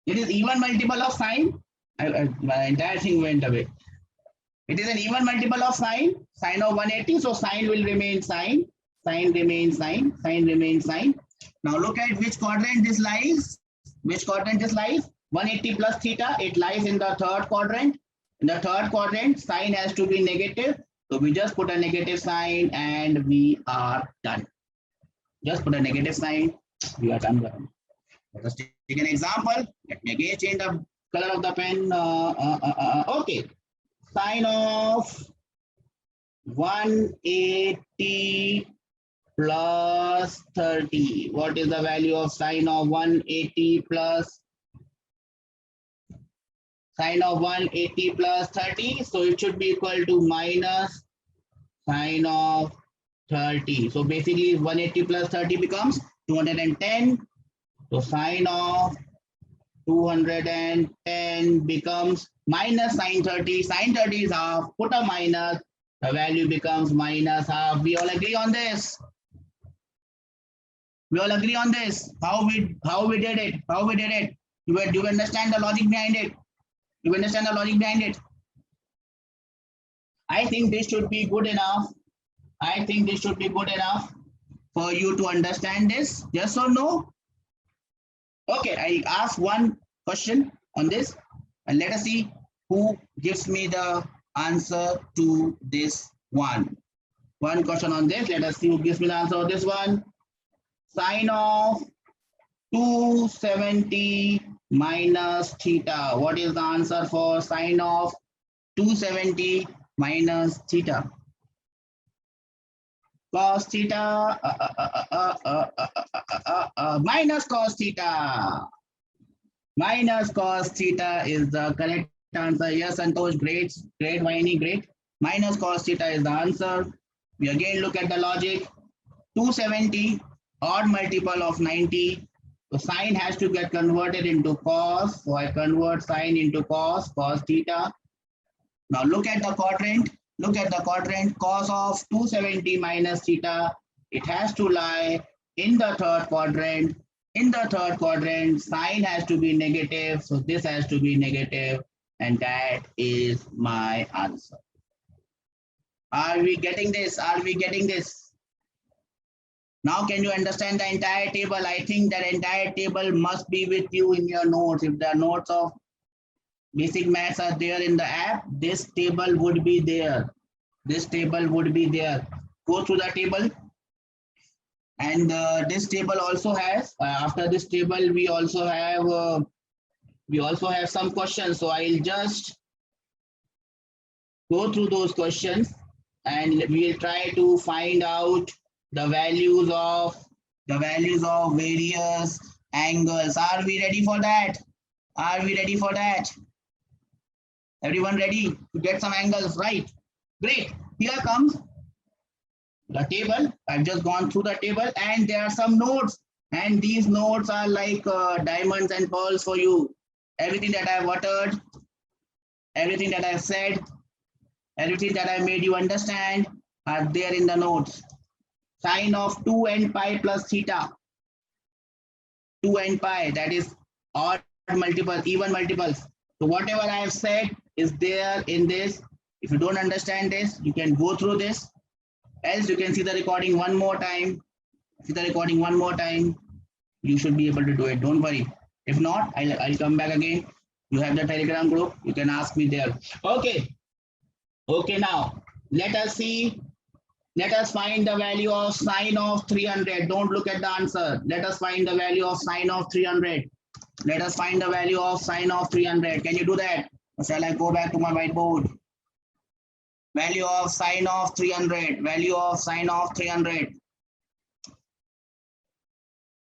it is even multiple of sine. My entire thing went away. It is an even multiple of sine. Sine of 180. So sine will remain sine. Sine remains sine. Sine remains sine. Now look at which quadrant this lies. 180 plus theta. It lies in the third quadrant. In the third quadrant, sine has to be negative. So we just put a negative sign and we are done. Just put a negative sign. We are done. Let us take an example. Let me again change the color of the pen. Okay. Sine of 180 plus 30. What is the value of sine of 180 plus 30? So it should be equal to minus sine of 30. So basically 180 plus 30 becomes 210. So sine of 210 becomes minus sine 30. Sine 30 is half. Put a minus. The value becomes minus half. We all agree on this. How we did it? Do you understand the logic behind it? I think this should be good enough. For you to understand this. Yes or no? Okay, I ask one question on this, and let us see who gives me the answer to this one. One question on this. Let us see who gives me the answer of this one. Sine of 270 minus theta. What is the answer for sine of 270 minus theta? Cos theta minus cos theta. Minus cos theta is the correct answer. Yes, Santosh, great, great, Vaini, great. Minus cos theta is the answer. We again look at the logic. 270, odd multiple of 90. So sine has to get converted into cos. So I convert sine into cos theta. Now look at the quadrant. Look at the quadrant. Cos of 270 minus theta. It has to lie in the third quadrant. In the third quadrant, sine has to be negative. So this has to be negative. And that is my answer. Are we getting this? Are we getting this? Now can you understand the entire table? I think that entire table must be with you in your notes. If the notes of basic maths are there in the app, this table would be there. This table would be there. Go through the table. And this table also has, after this table, we also have some questions. So I'll just go through those questions and we'll try to find out the values of various angles. Are we ready for that? Are we ready for that? Everyone ready to get some angles, right? Great. Here comes the table. I've just gone through the table and there are some notes, and these notes are like diamonds and pearls for you. Everything that I've uttered, everything that I've said, everything that I made you understand are there in the notes. Sine of 2 and pi plus theta. 2 and pi, that is odd multiple, even multiples. So whatever I have said is there in this. If you don't understand this, you can go through this. Else you can see the recording one more time. See the recording one more time. You should be able to do it. Don't worry. If not, I'll come back again. You have the Telegram group. You can ask me there. Okay. Okay, now let us see. Let us find the value of sine of 300. Don't look at the answer. Let us find the value of sine of 300. Let us find the value of sine of 300. Can you do that? Or shall I go back to my whiteboard? Value of sine of 300. Value of sine of 300.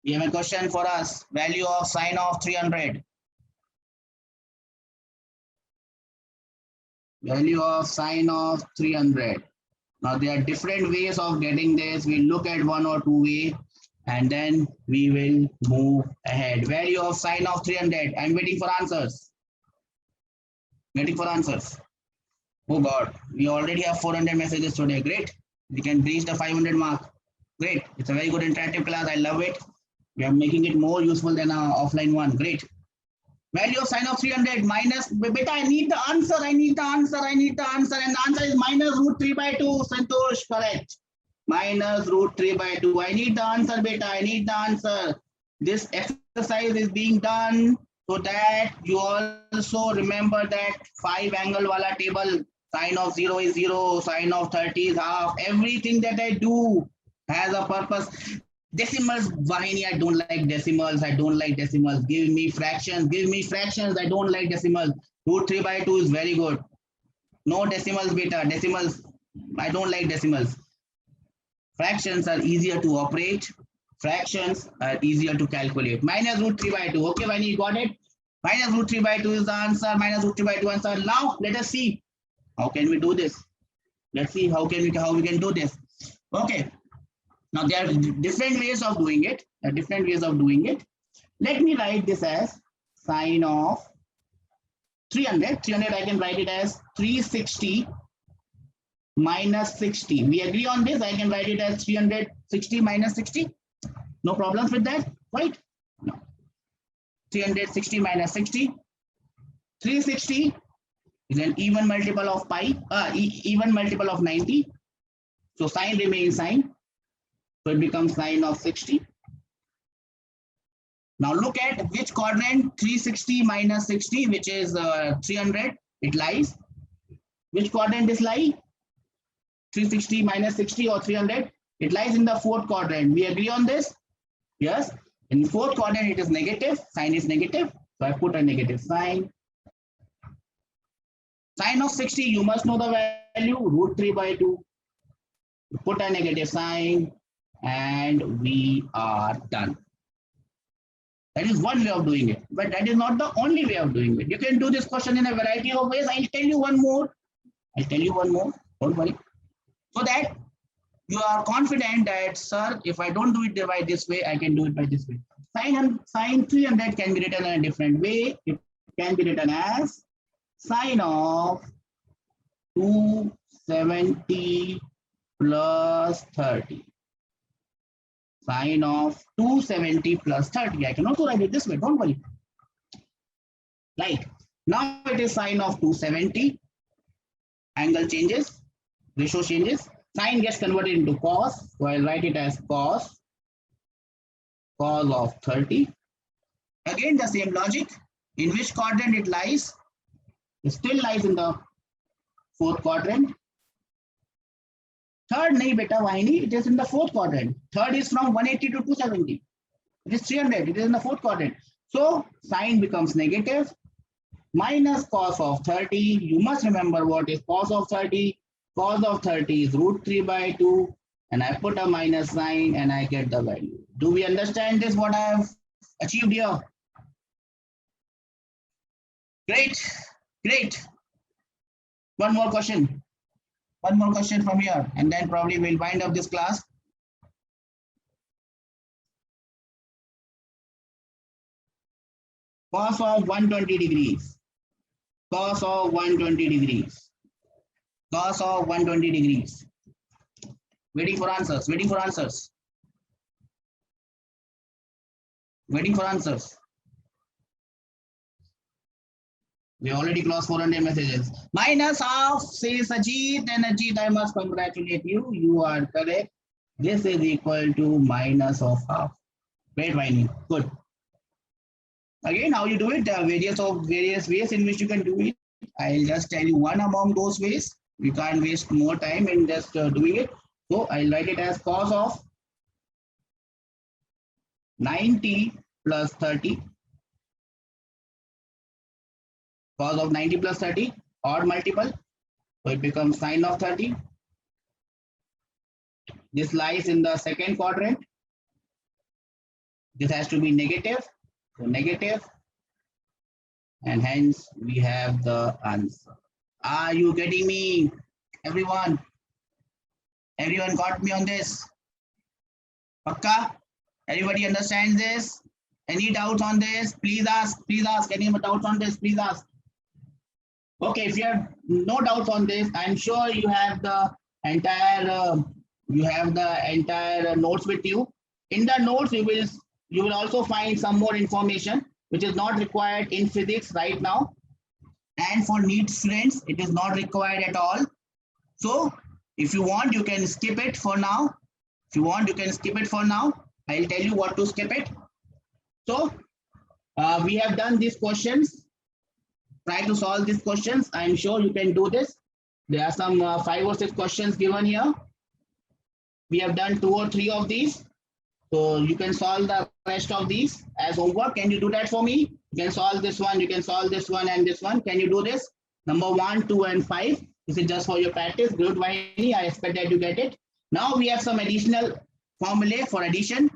We have a question for us. Value of sine of 300. Value of sine of 300. Now there are different ways of getting this. We'll look at one or two ways and then we will move ahead. Value of sine of 300. I'm waiting for answers. Waiting for answers. Oh God, we already have 400 messages today. Great. We can reach the 500 mark. Great. It's a very good interactive class. I love it. We are making it more useful than our offline one. Great. Value of sine of 300 minus, beta, I need the answer. I need the answer. I need the answer. And the answer is minus root 3 by 2. Santosh, correct. Minus root 3 by 2. I need the answer, beta. I need the answer. This exercise is being done so that you also remember that 5 angle wala table. Sine of 0 is 0. Sine of 30 is half. Everything that I do has a purpose. Decimals, Vahini, I don't like decimals. I don't like decimals. Give me fractions. Give me fractions. I don't like decimals. Root 3 by 2 is very good. No decimals, beta. Decimals, I don't like decimals. Fractions are easier to operate. Fractions are easier to calculate. Minus root 3 by 2. Okay, Vahini, you got it? Minus root 3 by 2 is the answer. Minus root 3 by 2 answer. Now, let us see. How can we do this? Let's see how we can do this. Okay. Now there are different ways of doing it. Let me write this as sine of 300. 300 I can write it as 360 minus 60. We agree on this. I can write it as 360 minus 60. No problems with that, right? No. 360 minus 60. 360 is an even multiple of pi, even multiple of 90. So sine remains sine. So it becomes sine of 60. Now look at which quadrant 360 minus 60, which is 300, it lies. Which quadrant is lie? 360 minus 60 or 300? It lies in the fourth quadrant. We agree on this? Yes. In the fourth quadrant, it is negative. Sine is negative. So I put a negative sign. Sine of 60, you must know the value, root 3 by 2. Put a negative sign. And we are done. That is one way of doing it, but that is not the only way of doing it. You can do this question in a variety of ways. I'll tell you one more. Don't worry. So that you are confident that, sir, if I don't do it by this way, I can do it by this way. Sine 300 can be written in a different way. It can be written as sine of 270 plus 30. Sine of 270 plus 30. I can also write it this way, don't worry. Like, now it is sine of 270. Angle changes, ratio changes. Sine gets converted into cos, so I'll write it as cos of 30. Again, the same logic. In which quadrant it lies? It still lies in the fourth quadrant. Third, nahi beta, why nahi? It is in the fourth quadrant. Third is from 180 to 270. It is 300. It is in the fourth quadrant. So sine becomes negative. Minus cos of 30. You must remember what is cos of 30. Cos of 30 is root 3 by 2. And I put a minus sign and I get the value. Do we understand this, what I have achieved here? Great. One more question from here, and then probably we'll wind up this class. Cos of 120 degrees. Cos of 120 degrees. Cos of 120 degrees. Waiting for answers. Waiting for answers. We already crossed 400 messages. Minus half, says Ajit. And Ajit, I must congratulate you. You are correct. This is equal to minus of half. Great, Vaini. Good. Again, how you do it? There are various ways in which you can do it. I'll just tell you one among those ways. We can't waste more time in just doing it. So I'll write it as cos of 90 plus 30. Cos of 90 plus 30, odd multiple. So it becomes sine of 30. This lies in the second quadrant. This has to be negative. So negative. And hence we have the answer. Are you getting me? Everyone got me on this? Pakka? Everybody understands this? Any doubts on this? Please ask. Any doubts on this? Please ask. Okay, if you have no doubts on this, I'm sure you have the entire notes with you. In the notes, you will also find some more information which is not required in physics right now, and for NEET students, it is not required at all. So, if you want, you can skip it for now. I'll tell you what to skip it. So, we have done these questions. Try to solve these questions. I'm sure you can do this. There are some 5 or 6 questions given here. We have done 2 or 3 of these. So you can solve the rest of these as homework. Can you do that for me? You can solve this one, you can solve this one and this one. Can you do this? Number 1, 2, and 5. This is just for your practice. Good, Vaini. I expect that you get it. Now we have some additional formulae for addition.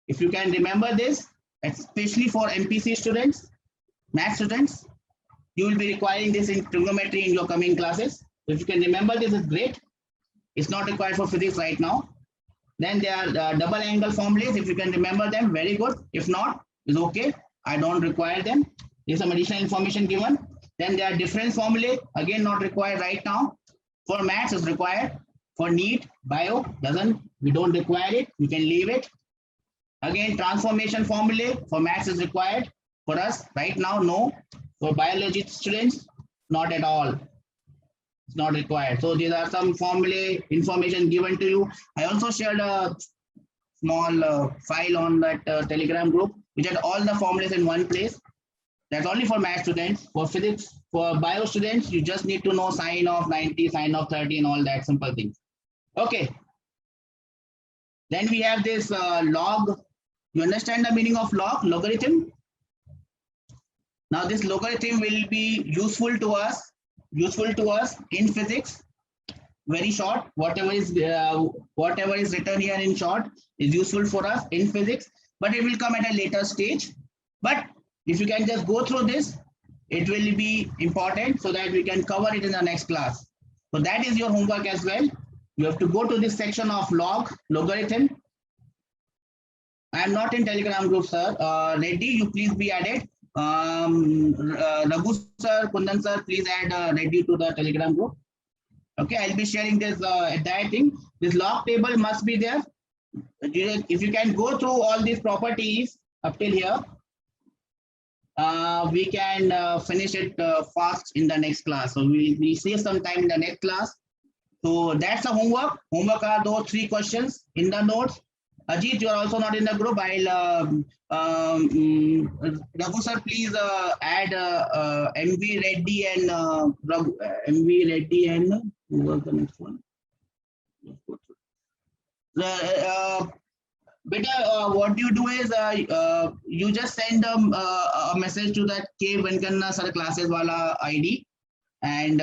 If you can remember this, especially for MPC students, math students, you will be requiring this in trigonometry in your coming classes. If you can remember this, is great. It's not required for physics right now. Then there are double angle formulas. If you can remember them, very good. If not, it's okay. I don't require them. There's some additional information given. Then there are difference formulae. Again, not required right now. For maths, it's required. For NEET, bio, we don't require it. We can leave it. Again, transformation formulae for maths is required. For us, right now, no. For biology students, not at all. It's not required. So these are some formulae information given to you. I also shared a small file on that Telegram group, which had all the formulas in one place. That's only for math students. For physics, for bio students, you just need to know sine of 90, sine of 30, and all that simple things. Okay. Then we have this log. You understand the meaning of log? Logarithm. Now this logarithm will be useful to us in physics. Very short. Whatever is written here in short is useful for us in physics. but it will come at a later stage. But if you can just go through this, it will be important so that we can cover it in the next class. So that is your homework as well. You have to go to this section of logarithm. I am not in Telegram group, sir. Reddy, you please be added. Raghu sir, Kundan sir, please add Reddy to the Telegram group. Okay, I'll be sharing this entire thing. This log table must be there. If you can go through all these properties up till here, we can finish it fast in the next class. So we save some time in the next class. So that's the homework. Homework are those 3 questions in the notes. Ajit, you are also not in the group. I'll Raghu sir, please add MV Reddy and MV Reddy and who was the next one? Beta, what you do is you just send a message to that K Venkanna sir classes wala ID, and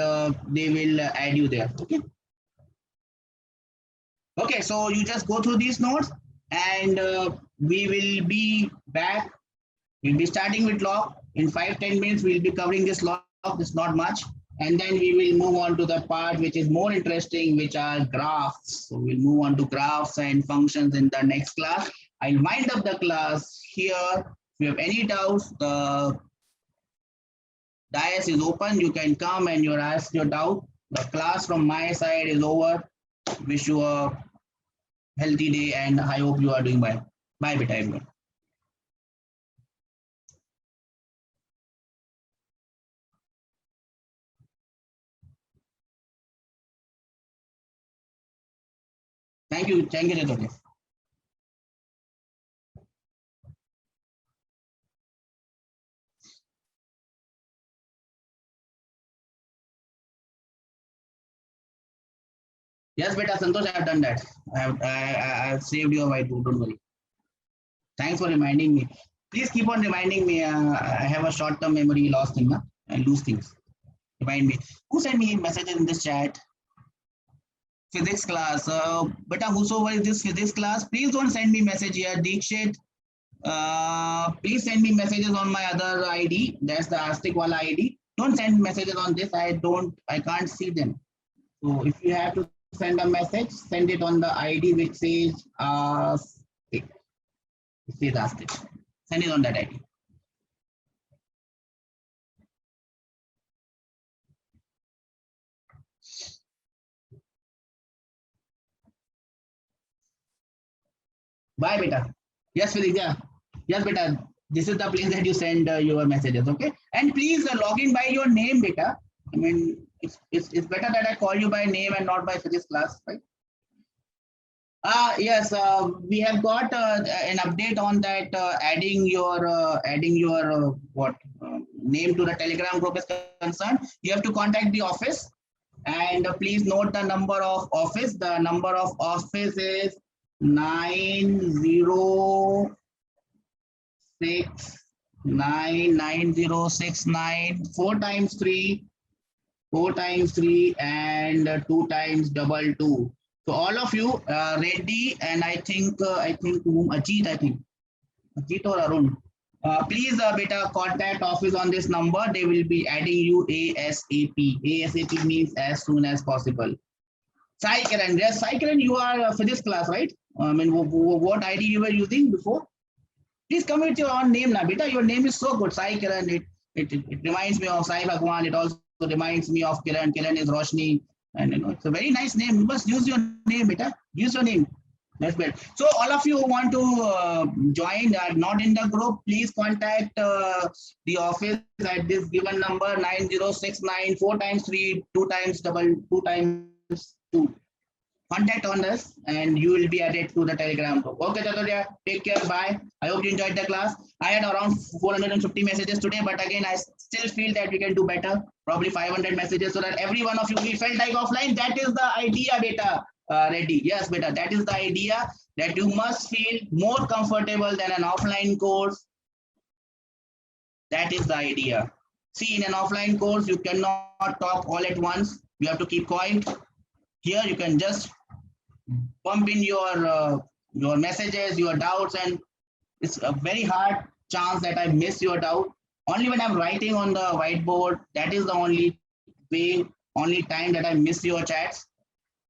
they will add you there. Okay. Okay, so you just go through these notes, and we will be back. We'll be starting with log. In 5-10 minutes, we'll be covering this log. It's not much. And then we will move on to the part which is more interesting, which are graphs. So we'll move on to graphs and functions in the next class. I'll wind up the class here. If you have any doubts, the dais is open. You can come and you ask your doubt. The class from my side is over. Wish you a healthy day, and I hope you are doing well. Bye, beta everyone. Thank you, Jatoti. Yes, beta Santosh, I have done that. I have saved your whiteboard. Don't worry. Thanks for reminding me. Please keep on reminding me. I have a short-term memory loss thing, na? I lose things. Remind me. Who sent me messages in this chat? Physics class. Beta, whosoever is this physics class, please don't send me message here. Deekshit. Please send me messages on my other ID. That's the Astic Wala ID. Don't send messages on this. I can't see them. So if you have to send a message, send it on the ID which says Astic. It says Astic. Send it on that ID. Bye, beta. Yes, Felix. Yeah. Yes, beta. This is the place that you send your messages. Okay. And please log in by your name, beta. I mean, it's better that I call you by name and not by physics class, right? Yes, we have got an update on that. Adding your name to the Telegram group is concerned. You have to contact the office, and please note the number of office. The number of office is 906999069. 4 times 3. 4 times 3 and 2 times 22. So all of you, Reddy and I think Ajit, Ajit or Arun. Please, beta, contact office on this number. They will be adding you ASAP. ASAP means as soon as possible. Sai Kiran, yes, Sai Kiran, you are physics class, right? I mean, what ID you were using before? Please come with your own name now, beta. Your name is so good, Sai Kiran. It reminds me of Sai Bhagwan. It also reminds me of Kiran. Kiran is Roshni, and it's a very nice name. You must use your name, beta. Use your name. That's better. So all of you who want to join, not in the group, please contact the office at this given number 9069 4 times 3 2 times 2 times 2. Contact on us and you will be added to the Telegram group. Okay, Chatoria, take care. Bye. I hope you enjoyed the class. I had around 450 messages today, but again, I still feel that we can do better. Probably 500 messages so that every one of you, we felt like offline. That is the idea, beta. Reddy. Yes, beta. That is the idea, that you must feel more comfortable than an offline course. That is the idea. See, in an offline course, you cannot talk all at once. You have to keep quiet. Here, you can just pump in your messages, your doubts, and It's a very hard chance that I miss your doubt. Only when I'm writing on the whiteboard, that is the only way, only time that I miss your chats.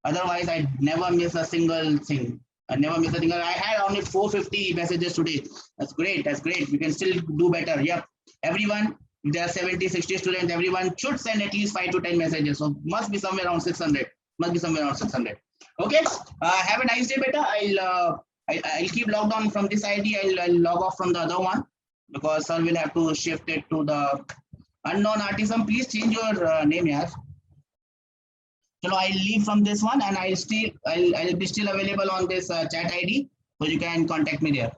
Otherwise, I never miss a single thing. I never miss a single. I had only 450 messages today. That's great. That's great. We can still do better. Yep. Everyone, there are 70, 60 students. Everyone should send at least 5 to 10 messages. So must be somewhere around 600. Must be somewhere around 600. Okay. Have a nice day, beta. I'll keep logged on from this ID. I'll log off from the other one because sir will have to shift it to the unknown artisan. Please change your name, yeah. So I'll leave from this one and I'll be still available on this chat ID, so you can contact me there.